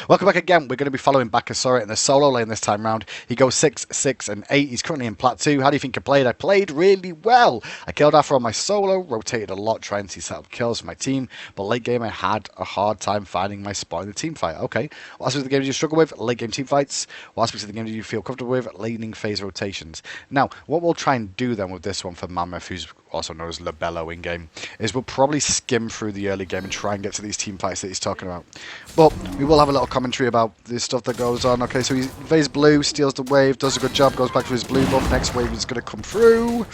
Welcome back again. We're going to be following Bakasura in the solo lane this time round. He goes 6, 6, and 8. He's currently in Plat 2. How do you think I played? I played really well. I killed Afro on my solo, rotated a lot trying to set up kills for my team, but late game I had a hard time finding my spot in the team fight. Okay, what aspects of the game do you struggle with? Late game team fights. What aspects of the game do you feel comfortable with? Laning phase rotations. Now, what we'll try and do then with this one for Mammoth, who's also known as Labello in game, is we'll probably skim through the early game and try and get to these team fights that he's talking about. But we will have a little commentary about the stuff that goes on. Okay, so he invades blue, steals the wave, does a good job, goes back to his blue buff. Next wave is going to come through.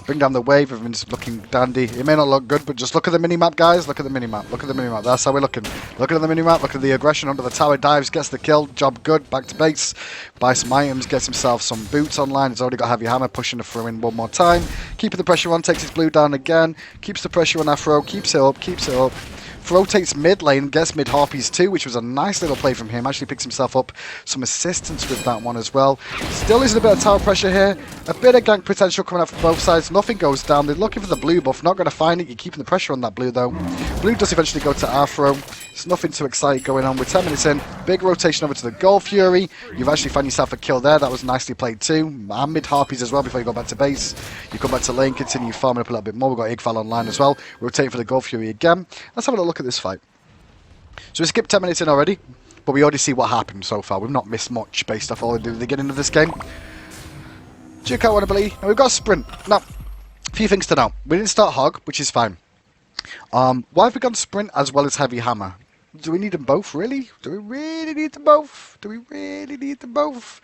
Bring down the wave. Everyone's looking dandy. It may not look good, but just look at the minimap, guys. Look at the minimap. Look at the minimap. That's how we're looking. Look at the minimap. Look at the aggression under the tower. Dives, gets the kill. Job good. Back to base. Buys some items. Gets himself some boots online. He's already got Heavy Hammer. Pushing the throw in one more time. Keeping the pressure on. Takes his blue down again. Keeps the pressure on Afro. Keeps it up. Keeps it up. Rotates mid lane, gets mid harpies too, which was a nice little play from him. Actually picks himself up some assistance with that one as well. Still is a bit of tower pressure here. A bit of gank potential coming out from both sides. Nothing goes down. They're looking for the blue buff. Not going to find it. You're keeping the pressure on that blue though. Blue does eventually go to Afro. There's nothing too exciting going on. We're 10 minutes in. Big rotation over to the Gold Fury. You've actually found yourself a kill there. That was nicely played too. And mid harpies as well before you go back to base. You come back to lane, continue farming up a little bit more. We've got Igval online as well. Rotating for the Gold Fury again. Let's have a look at this fight. So we skipped 10 minutes in already, but we already see what happened so far. We've not missed much based off all the beginning of this game. Duke out Wannabe. Now we've got a sprint. Now, a few things to know. We didn't start Hog, which is fine. Why have we gone sprint as well as Heavy Hammer? Do we need them both, really? Do we really need them both? Do we really need them both?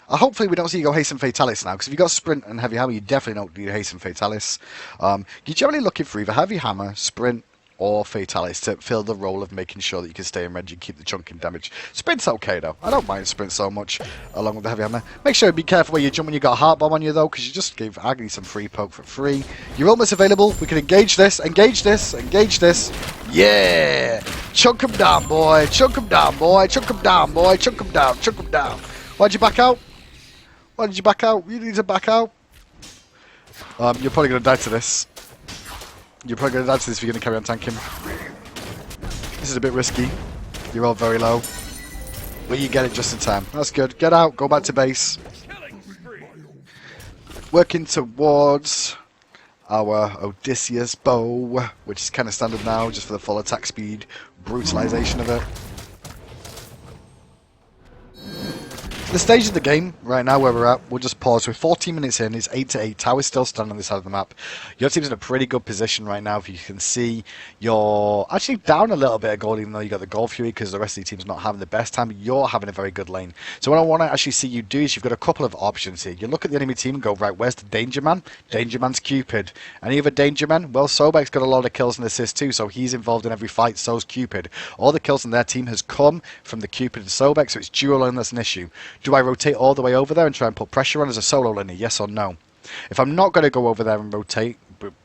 Hopefully we don't see you go Hasten Fatalis now, because if you got Sprint and Heavy Hammer, you definitely don't need Hasten Fatalis. You're generally looking for either Heavy Hammer, Sprint, or Fatalis to fill the role of making sure that you can stay in range and keep the chunking damage. Sprint's okay though. I don't mind Sprint so much, along with the Heavy Hammer. Make sure to be careful where you jump when you got a Heart Bomb on you though, because you just gave Agni some free poke for free. Your ultimate's available. We can engage this, engage this, engage this. Yeah! Chunk him down, boy. Chunk him down, boy. Chunk him down, boy. Chunk him down. Chunk him down. Why'd you back out? Why did you back out? You need to back out. You're probably going to die to this. You're probably going to die to this if you're going to carry on tanking. This is a bit risky. You're all very low. But you get it just in time. That's good. Get out. Go back to base. Working towards our Odysseus bow, which is kind of standard now, just for the full attack speed, brutalization of it. The stage of the game right now where we're at, we'll just pause. We're 14 minutes in, it's 8 to 8. Tower's still standing on this side of the map. Your team's in a pretty good position right now. If you can see, you're actually down a little bit of gold, even though you got the Gold Fury, because the rest of the team's not having the best time. You're having a very good lane. So what I want to actually see you do is you've got a couple of options here. You look at the enemy team and go, right, where's the Danger Man? Danger Man's Cupid. Any other Danger Man? Well, Sobek's got a lot of kills and assists too, so he's involved in every fight, so's Cupid. All the kills on their team has come from the Cupid and Sobek, so it's dual lane that's an issue. Do I rotate all the way over there and try and put pressure on as a solo laner? Yes or no? If I'm not going to go over there and rotate,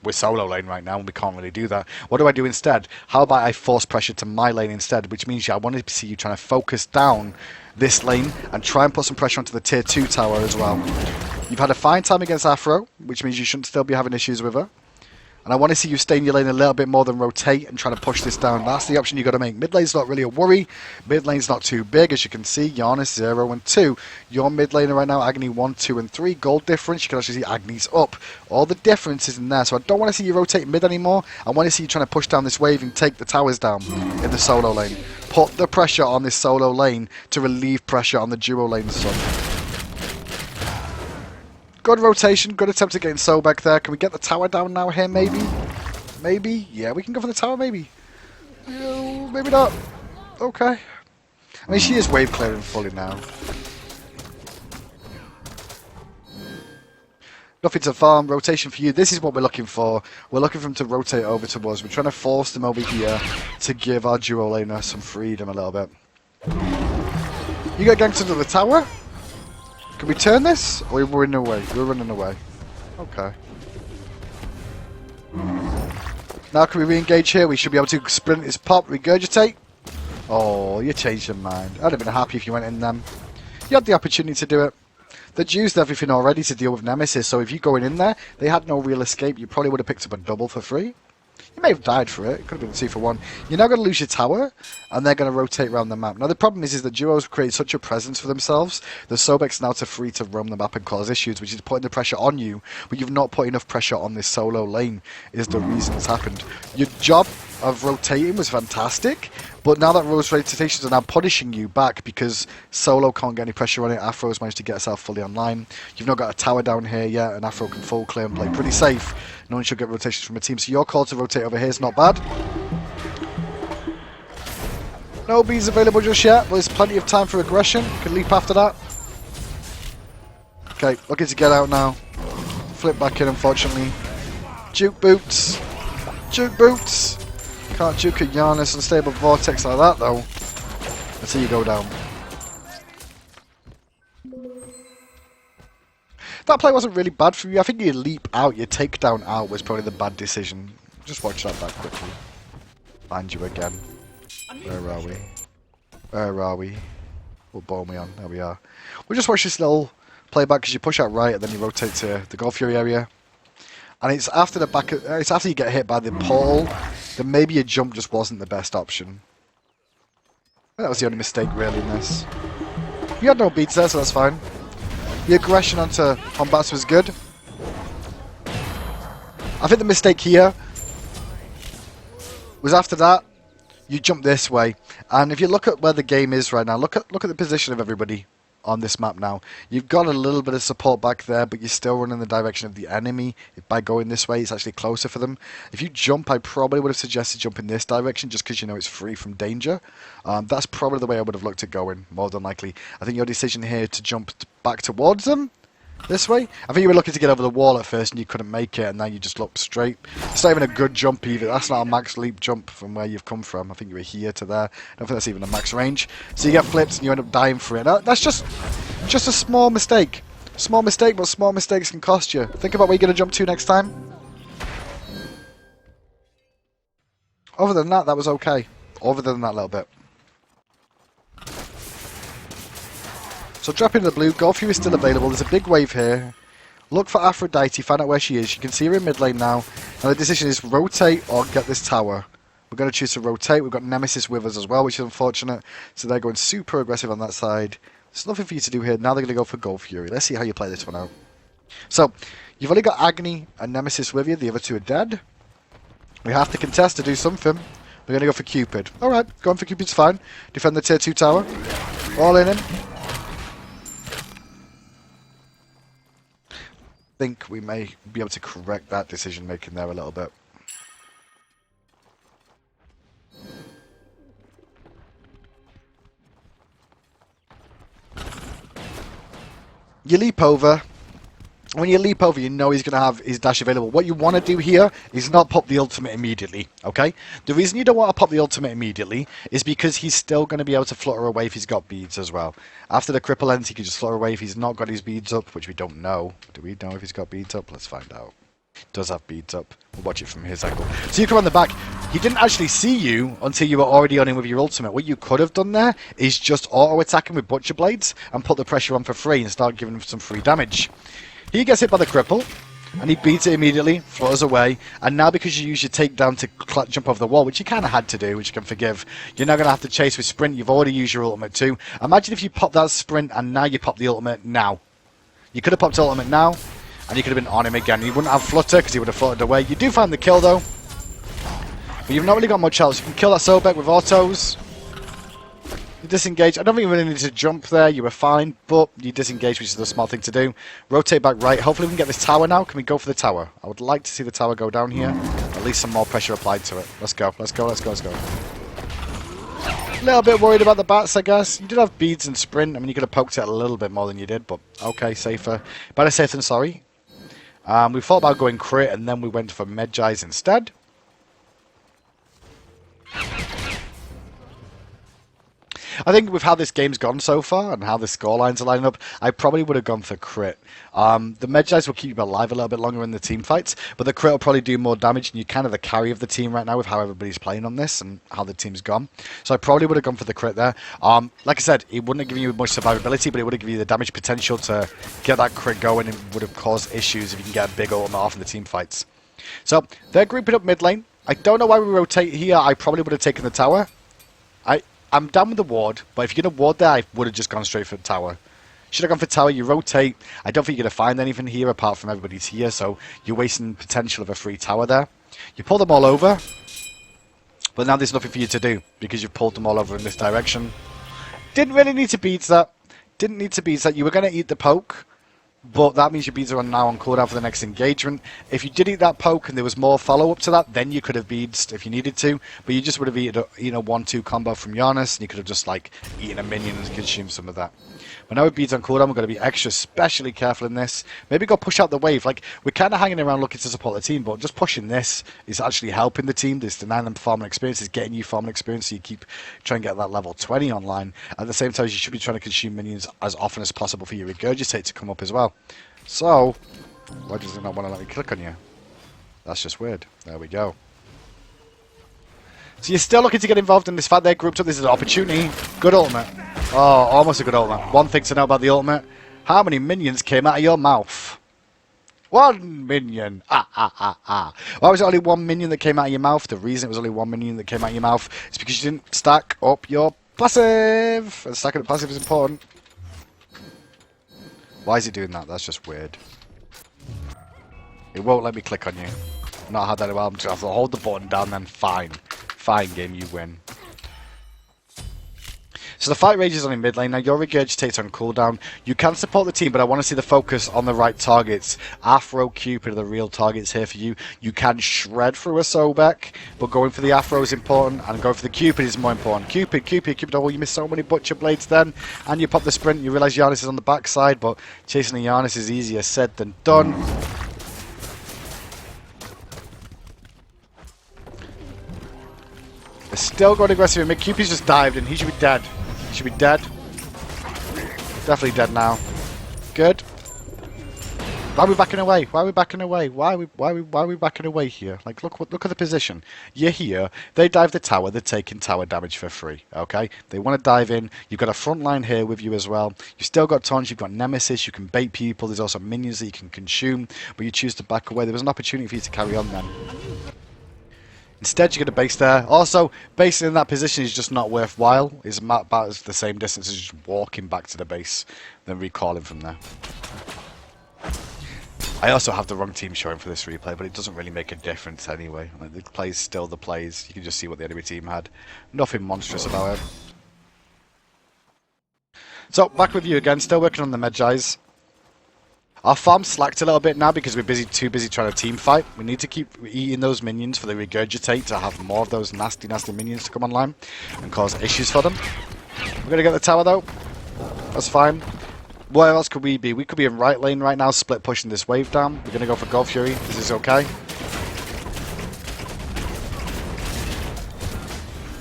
we're solo lane right now and we can't really do that. What do I do instead? How about I force pressure to my lane instead? Which means I want to see you trying to focus down this lane and try and put some pressure onto the tier 2 tower as well. You've had a fine time against Afro, which means you shouldn't still be having issues with her. And I want to see you stay in your lane a little bit more than rotate and trying to push this down. That's the option you've got to make. Mid lane's not really a worry. Mid lane's not too big. As you can see, Giannis 0 and 2. Your mid laner right now, Agni 1, 2 and 3. Gold difference. You can actually see Agni's up. All the difference is in there. So I don't want to see you rotate mid anymore. I want to see you trying to push down this wave and take the towers down in the solo lane. Put the pressure on this solo lane to relieve pressure on the duo lane, son. Good rotation, good attempt at getting Sobek there. Can we get the tower down now here, maybe? Maybe? Yeah, we can go for the tower, maybe. Maybe not. Okay. I mean, she is wave clearing fully now. Nothing to farm, rotation for you. This is what we're looking for. We're looking for them to rotate over to us. We're trying to force them over here to give our duo laner some freedom a little bit. You got ganked into the tower? Can we turn this? Or we're running away? We're running away. Okay. Now can we re-engage here? We should be able to sprint his pop, regurgitate. Oh, you changed your mind. I'd have been happy if you went in them. You had the opportunity to do it. They'd used everything already to deal with Nemesis, so if you're going in there, they had no real escape. You probably would have picked up a double for free. You may have died for it. It could have been a 2 for 1. You're now going to lose your tower, and they're going to rotate around the map. Now, the problem is that duos create such a presence for themselves that Sobek's now free to roam the map and cause issues, which is putting the pressure on you, but you've not put enough pressure on this solo lane, is the reason it's happened. Your job of rotating was fantastic, but now that those rotations are now punishing you back because solo can't get any pressure on it. Afro's managed to get herself fully online. You've not got a tower down here yet, and Afro can full clear and play pretty safe. No one should get rotations from a team, so your call to rotate over here is not bad. No bees available just yet, but there's plenty of time for aggression. You can leap after that. Okay, looking to get out now. Flip back in, unfortunately. Juke boots. Juke boots. Can't juke a Giannis unstable vortex like that though. Until you go down. That play wasn't really bad for you. I think your leap out, your takedown out was probably the bad decision. Just watch that back quickly. Find you again. Where are we? Where are we? What ball me on? There we are. We'll just watch this little playback because you push out right and then you rotate to the Gold Fury area. And it's after the back. It's after you get hit by the portal. Then maybe your jump just wasn't the best option. That was the only mistake really in this. You had no beats there, so that's fine. The aggression onto Hombats was good. I think the mistake here was after that. You jump this way, and if you look at where the game is right now, look at the position of everybody on this map now. You've got a little bit of support back there, but you're still running the direction of the enemy. By going this way, it's actually closer for them. If you jump, I probably would have suggested jumping this direction just because you know it's free from danger. That's probably the way I would have looked at going, more than likely. I think your decision here to jump back towards them, this way. I think you were looking to get over the wall at first and you couldn't make it, and now you just looked straight. It's not even a good jump either. That's not a max leap jump from where you've come from. I think you were here to there. I don't think that's even a max range. So you get flipped and you end up dying for it. That's just a small mistake. Small mistake, but small mistakes can cost you. Think about where you're going to jump to next time. Other than that, that was okay. Other than that little bit. So drop into the blue. Gold Fury is still available. There's a big wave here. Look for Aphrodite. Find out where she is. You can see her in mid lane now. Now the decision is rotate or get this tower. We're going to choose to rotate. We've got Nemesis with us as well, which is unfortunate. So they're going super aggressive on that side. There's nothing for you to do here. Now they're going to go for Gold Fury. Let's see how you play this one out. So you've only got Agni and Nemesis with you. The other two are dead. We have to contest to do something. We're going to go for Cupid. Alright, going for Cupid's fine. Defend the tier 2 tower. All in him. I think we may be able to correct that decision making there a little bit. You leap over. When you leap over, you know he's going to have his dash available. What you want to do here is not pop the ultimate immediately, okay? The reason you don't want to pop the ultimate immediately is because he's still going to be able to flutter away if he's got beads as well. After the cripple ends, he can just flutter away if he's not got his beads up, which we don't know. Do we know if he's got beads up? Let's find out. He does have beads up. We'll watch it from his angle. So you come on the back. He didn't actually see you until you were already on him with your ultimate. What you could have done there is just auto-attack him with Butcher Blades and put the pressure on for free and start giving him some free damage. He gets hit by the cripple, and he beats it immediately, flutters away, and now because you use your takedown to jump over the wall, which you kind of had to do, which you can forgive, you're now going to have to chase with sprint. You've already used your ultimate too. Imagine if you pop that sprint, and now you pop the ultimate now. You could have popped ultimate now, and you could have been on him again. You wouldn't have flutter, because he would have fluttered away. You do find the kill, though, but you've not really got much else. You can kill that Sobek with autos. You disengage. I don't think you really need to jump there. You were fine, but you disengage, which is the smart thing to do. Rotate back right. Hopefully we can get this tower now. Can we go for the tower? I would like to see the tower go down here. At least some more pressure applied to it. Let's go. Let's go. Let's go. Let's go. A little bit worried about the bats, I guess. You did have beads and sprint. I mean, you could have poked it a little bit more than you did, but okay, safer. Better safe than sorry. We thought about going crit, and then we went for Medjai's instead. I think with how this game's gone so far and how the scorelines are lining up, I probably would have gone for crit. The Medjais will keep you alive a little bit longer in the team fights, but the crit will probably do more damage, and you're kind of the carry of the team right now with how everybody's playing on this and how the team's gone. So I probably would have gone for the crit there. Like I said, it wouldn't have given you much survivability, but it would have given you the damage potential to get that crit going, and would have caused issues if you can get a big ultimate off in the team fights. So they're grouping up mid lane. I don't know why we rotate here. I probably would have taken the tower. I'm down with the ward, but if you're going to ward there, I would have just gone straight for the tower. Should have gone for tower. You rotate. I don't think you're going to find anything here apart from everybody's here, so you're wasting potential of a free tower there. You pull them all over, but now there's nothing for you to do because you've pulled them all over in this direction. Didn't really need to beat that. Didn't need to beat that. You were going to eat the poke, but that means your beads are now on cooldown for the next engagement. If you did eat that poke and there was more follow-up to that, then you could have beads if you needed to. But you just would have eaten a 1-2 combo from Giannis, and you could have just like eaten a minion and consumed some of that. But now with beads on cooldown, we're going to be extra especially careful in this. Maybe go push out the wave. Like, we're kind of hanging around looking to support the team, but just pushing this is actually helping the team. This denying them farming experience is getting you farming experience, so you keep trying to get that level 20 online. At the same time, you should be trying to consume minions as often as possible for your regurgitate to come up as well. So, why does it not want to let me click on you? That's just weird. There we go. So you're still looking to get involved in this fight. They're grouped up. This is an opportunity. Good ultimate. Oh, almost a good ultimate. One thing to know about the ultimate. How many minions came out of your mouth? One minion. Why was it only one minion that came out of your mouth? The reason it was only one minion that came out of your mouth is because you didn't stack up your passive. And stacking up passive is important. Why is it doing that? That's just weird. It won't let me click on you. Not had that in a while. I'm just going to have to hold the button down then. Fine. Fine, game, you win. So the fight rages on in mid lane. Now your regurgitate's on cooldown. You can support the team, but I want to see the focus on the right targets. Afro, Cupid are the real targets here for you. You can shred through a Sobek, but going for the Afro is important, and going for the Cupid is more important. Cupid. Oh, you missed so many Butcher Blades then, and you pop the sprint. You realise Giannis is on the backside, but chasing the Giannis is easier said than done. They're still going aggressive in mid. Cupid's just dived and he should be dead. He should be dead. Definitely dead now. Good. Why are we backing away? Why are we backing away? Why are we backing away here? Like, look at the position. You're here. They dive the tower. They're taking tower damage for free. Okay. They want to dive in. You've got a front line here with you as well. You've still got taunts. You've got nemesis. You can bait people. There's also minions that you can consume, but you choose to back away. There was an opportunity for you to carry on then. Instead, you're going to base there. Also, basing in that position is just not worthwhile. It's about the same distance as just walking back to the base, then recalling from there. I also have the wrong team showing for this replay, but it doesn't really make a difference anyway. Like, the play's still the plays. You can just see what the enemy team had. Nothing monstrous about it. So, back with you again. Still working on the Medjais. Our farm slacked a little bit now because we're too busy trying to team fight. We need to keep eating those minions for the regurgitate to have more of those nasty minions to come online and cause issues for them. We're going to get the tower though. That's fine. Where else could we be? We could be in right lane right now, split pushing this wave down. We're going to go for Gold Fury. This is okay.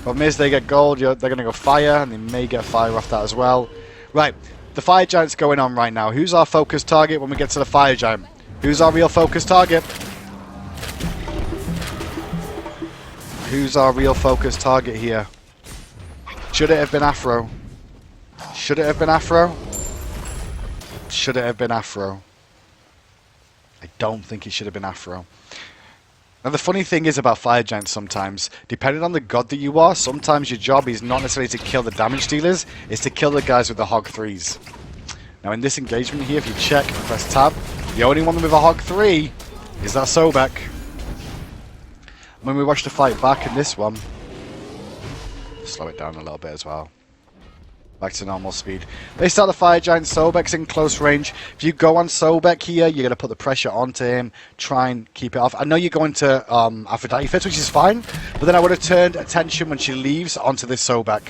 Problem is they get gold, they're going to go fire, and they may get fire off that as well. Right. The Fire Giant's going on right now. Who's our focus target when we get to the Fire Giant? Who's our real focus target? Who's our real focus target here? Should it have been Afro? Should it have been Afro? Should it have been Afro? I don't think it should have been Afro. Now the funny thing is about Fire Giants sometimes, depending on the god that you are, sometimes your job is not necessarily to kill the damage dealers, it's to kill the guys with the Hog 3s. Now in this engagement here, if you check and press tab, the only one with a Hog 3 is that Sobek. When we watch the fight back in this one, slow it down a little bit as well. Back to normal speed. They start the Fire Giant. Sobek's in close range. If you go on Sobek here, you're going to put the pressure onto him. Try and keep it off. I know you're going to Aphrodite Fits, which is fine. But then I would have turned attention when she leaves onto this Sobek.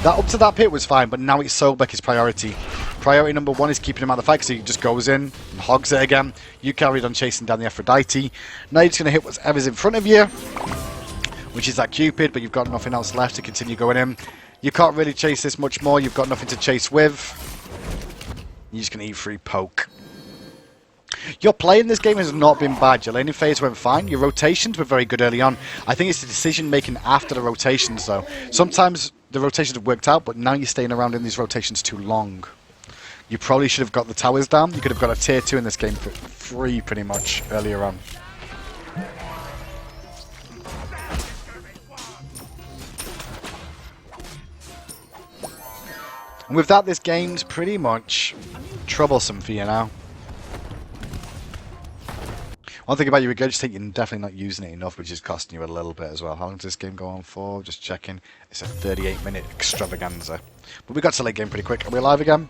That up to that pit was fine, but now it's Sobek is priority. Priority number one is keeping him out of the fight, so he just goes in and hogs it again. You carried on chasing down the Aphrodite. Now you're just going to hit whatever's in front of you, which is that Cupid, but you've got nothing else left to continue going in. You can't really chase this much more. You've got nothing to chase with. You're just going to eat free poke. Your play in this game has not been bad. Your laning phase went fine. Your rotations were very good early on. I think it's the decision making after the rotations though. Sometimes the rotations have worked out, but now you're staying around in these rotations too long. You probably should have got the towers down. You could have got a tier 2 in this game for free pretty much earlier on. And with that, this game's pretty much troublesome for you now. One thing about you regurgitating, you're definitely not using it enough, which is costing you a little bit as well. How long does this game go on for? Just checking. It's a 38-minute extravaganza. But we got to late game pretty quick. Are we live again?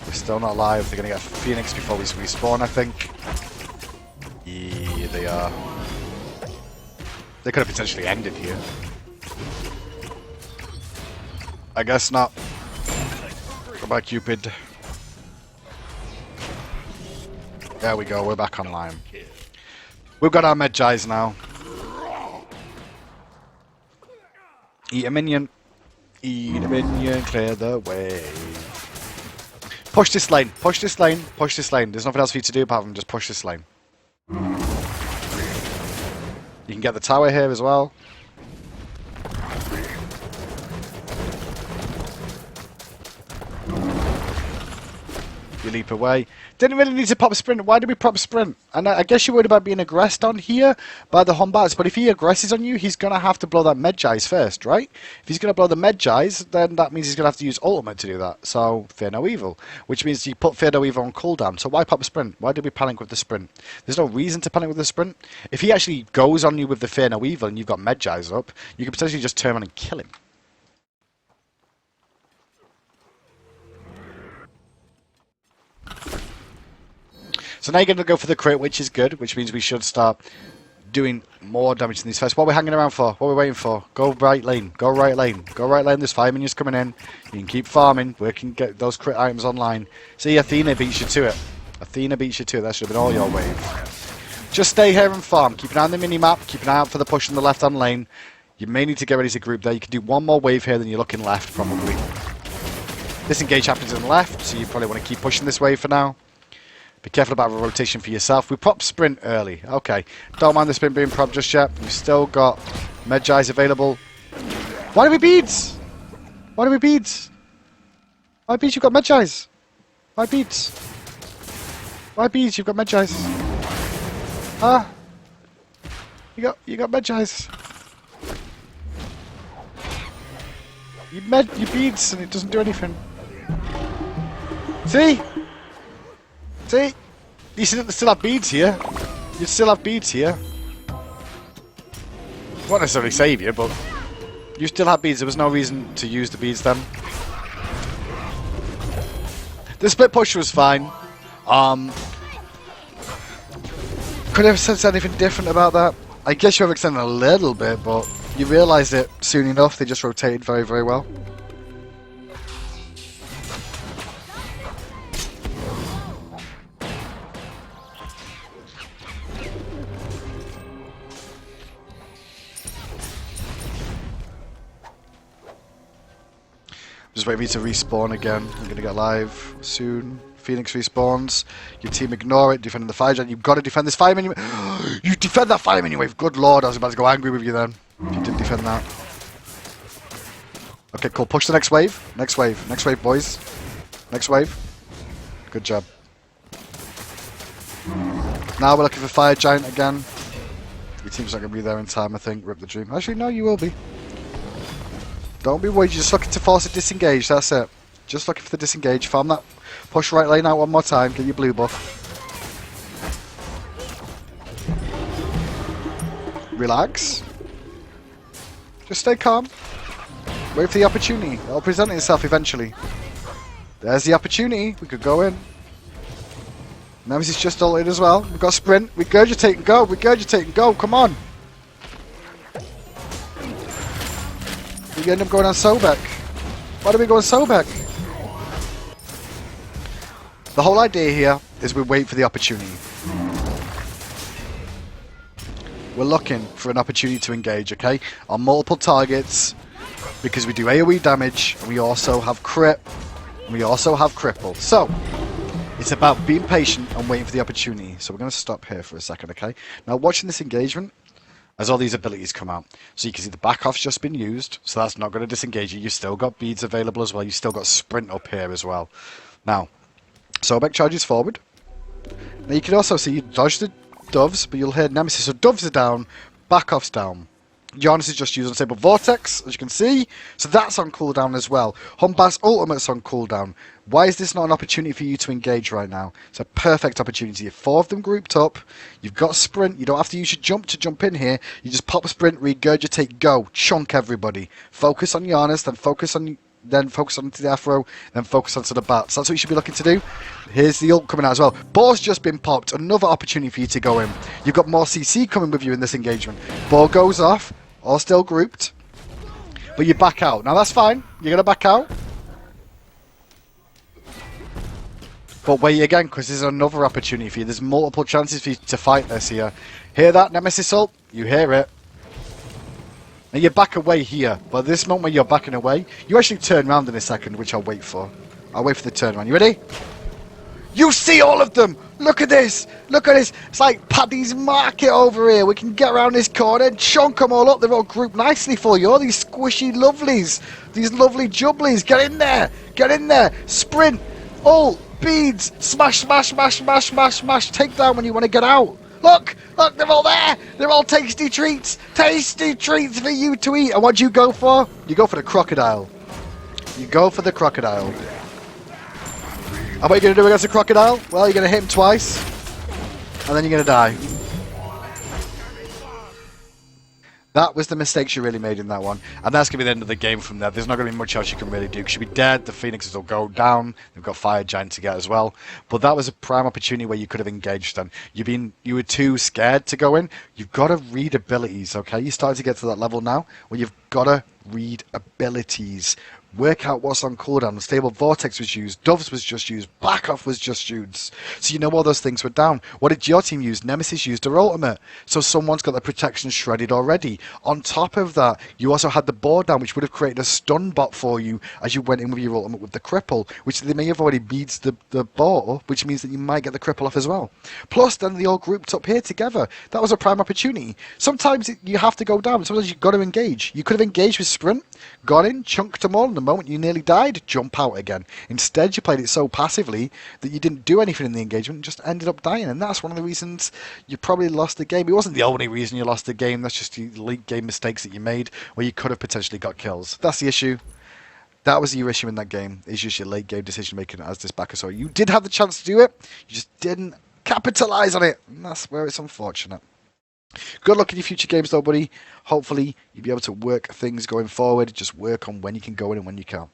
We're still not live. They're going to get Phoenix before we respawn, I think. Yeah, they are. They could have potentially ended here. I guess not. Goodbye, Cupid. There we go. We're back online. We've got our Medjais now. Eat a minion. Eat a minion. Clear the way. Push this lane. Push this lane. Push this lane. There's nothing else for you to do apart from just push this lane. You can get the tower here as well. You leap away. Didn't really need to pop sprint. Why did we pop sprint? And I guess you're worried about being aggressed on here by the Hombats, but if he aggresses on you, he's going to have to blow that Medjais first, right? If he's going to blow the Medjais, then that means he's going to have to use ultimate to do that. So, fear no evil. Which means you put fear no evil on cooldown. So why pop sprint? Why did we panic with the sprint? There's no reason to panic with the sprint. If he actually goes on you with the fear no evil and you've got Medjais up, you could potentially just turn around and kill him. So now you're going to go for the crit, which is good, which means we should start doing more damage in these first. What are we hanging around for? What are we waiting for? Go right lane. Go right lane. Go right lane. There's 5 minions coming in. You can keep farming. We can get those crit items online. See, Athena beats you to it. Athena beats you to it. That should have been all your wave. Just stay here and farm. Keep an eye on the mini-map. Keep an eye out for the push in the left-hand lane. You may need to get ready to group there. You can do one more wave here, then you're looking left, probably. Disengage happens in the left, so you probably want to keep pushing this wave for now. Be careful about the rotation for yourself. We prop sprint early. Okay. Don't mind the sprint being propped just yet. We've still got Medjais available. Why do we beads? Why do we beads? Why beads? You've got Medjais. Why beads? Why beads? You've got Medjais. Ah. You got Medjais. You beads and it doesn't do anything. See? See? You still have beads here. You still have beads here. Won't necessarily save you, but you still have beads. There was no reason to use the beads then. The split push was fine. Could have said anything different about that. I guess you have extended a little bit, but you realised it soon enough. They just rotated very, very well. Just wait for you to respawn again. I'm going to get live soon. Phoenix respawns. Your team ignore it. Defending the fire giant. You've got to defend this fire minion. You defend that fire minion wave. Good lord, I was about to go angry with you then. If you didn't defend that. Okay, cool. Push the next wave. Next wave. Next wave, boys. Next wave. Good job. Now we're looking for fire giant again. Your team's not going to be there in time, I think. Rip the dream. Actually, no, you will be. Don't be worried, you're just looking to force a disengage, that's it. Just looking for the disengage, farm that push right lane out one more time, get your blue buff. Relax. Just stay calm. Wait for the opportunity, it'll present itself eventually. There's the opportunity, we could go in. Nemesis just ulted as well, we've got sprint, regurgitate and go, regurgitate and go, come on. We end up going on Sobek. Why do we go on Sobek? The whole idea here is we wait for the opportunity. We're looking for an opportunity to engage, okay? On multiple targets, because we do AoE damage, and we also have crit, and we also have cripple. So, it's about being patient and waiting for the opportunity. So we're going to stop here for a second, okay? Now, watching this engagement, as all these abilities come out. So you can see the back off's just been used, so that's not going to disengage you. You've still got beads available as well. You've still got sprint up here as well. Now, Sobek charges forward. Now you can also see you dodge the doves, but you'll hear Nemesis. So doves are down, back off's down. Giannis is just using Unstable Vortex, as you can see. So that's on cooldown as well. Humba's ultimate's on cooldown. Why is this not an opportunity for you to engage right now? It's a perfect opportunity. If 4 of them grouped up, you've got sprint. You don't have to use your jump to jump in here. You just pop sprint, regurgitate, go. Chunk everybody. Focus on Giannis, then focus onto the Afro, then focus onto the bats. That's what you should be looking to do. Here's the ult coming out as well. Boar's just been popped. Another opportunity for you to go in. You've got more CC coming with you in this engagement. Boar goes off. All still grouped. But you back out. Now that's fine. You're going to back out. But wait again, because there's another opportunity for you. There's multiple chances for you to fight this here. Hear that, Nemesis ult? You hear it. Now you back away here. But this moment where you're backing away, you actually turn around in a second, which I'll wait for. I'll wait for the turn around. You ready? You see all of them! Look at this! Look at this! It's like Paddy's Market over here. We can get around this corner and chunk them all up. They're all grouped nicely for you. All these squishy lovelies. These lovely jubblies. Get in there! Get in there! Sprint! Ult! Beads! Smash, smash, smash, smash, smash, smash! Take down when you want to get out. Look! Look, they're all there! They're all tasty treats! Tasty treats for you to eat! And what do you go for? You go for the crocodile. You go for the crocodile. And what are you going to do against a crocodile? Well, you're going to hit him twice, and then you're going to die. That was the mistakes you really made in that one. And that's going to be the end of the game from there. There's not going to be much else you can really do, because you'll be dead, the Phoenixes will go down, they've got Fire Giant to get as well. But that was a prime opportunity where you could have engaged them. You were too scared to go in. You've got to read abilities, okay? You're starting to get to that level now where you've got to read abilities. Work out what's on cooldown. Stable Vortex was used. Doves was just used. Back off was just used. So you know all those things were down. What did your team use? Nemesis used her ultimate. So someone's got the protection shredded already. On top of that, you also had the board down, which would have created a stun bot for you as you went in with your ultimate with the cripple, which they may have already beads the ball, which means that you might get the cripple off as well. Plus, then they all grouped up here together. That was a prime opportunity. Sometimes you have to go down. Sometimes you've got to engage. You could have engaged with sprint, got in, chunked them all, and the moment you nearly died, jump out again. Instead, you played it so passively that you didn't do anything in the engagement and just ended up dying. And that's one of the reasons you probably lost the game. It wasn't the only reason you lost the game. That's just the late game mistakes that you made where you could have potentially got kills. That's the issue. That was your issue in that game. It's just your late game decision making as this Bakasura. You did have the chance to do it. You just didn't capitalize on it. And that's where it's unfortunate. Good luck in your future games though, buddy. Hopefully you'll be able to work things going forward. Just work on when you can go in and when you can't.